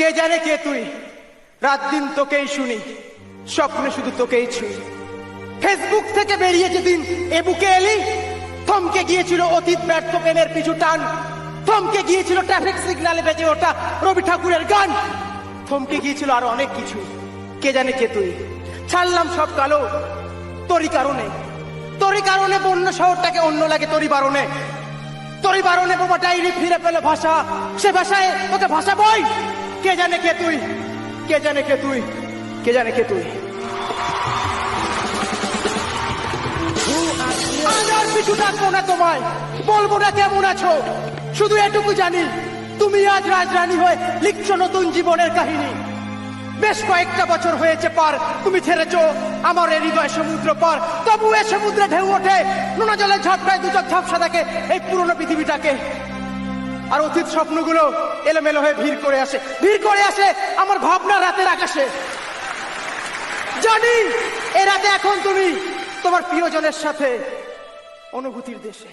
কে জানে কে তুই, রাত দিন তোকেই শুনি, স্বপ্নে শুধু তোকেই ছুঁই। ফেসবুক থেকে বেরিয়ে যেদিন এ বুকে এলি, থমকে গিয়েছিল অতীত ব্যর্থ প্রেমের পিছু টান, থমকে গিয়েছিল ট্রাফিক সিগন্যালে বেজে ওঠা রবি ঠাকুরের গান, থমকে গিয়েছিল আরো অনেক কিছু। কে জানে কে তুই, ছাড়লাম সব কালো তোরই কারণে, তোরই কারণে বন্য শহরটাকে অন্য লাগে তোরই বারণে, তোরই বারণে বোমা ডাইরি ফিরে পেল ভাষা, সে ভাষায় তোকে ভাষা বই। কে জানে কে তুই, কে জানে কে তুই, কে জানে কে তুই। আর কিছু ডাকবো না তোমায়, বলবো না কেমন আছো, শুধু এটুকু জানি তুমি আজ রাজরানী হয়ে লিখছো নতুন জীবনের কাহিনী। বেশ কয়েকটা বছর হয়েছে পার, তুমি ছেড়েছো আমার এই হৃদয় সমুদ্র পার, তবু এ সমুদ্রে ঢেউ ওঠে, নোনা জলের ঝটকায় দু চোখ ঝাপসা থাকে এই পুরনো পৃথিবীটাকে। আর অতীত স্বপ্নগুলো এলোমেলো হয়ে ভিড় করে আসে, ভিড় করে আসে আমার ভাবনা রাতের আকাশে। জানি এ রাতে এখন তুমি তোমার প্রিয়জনের সাথে অনুভূতির দেশে।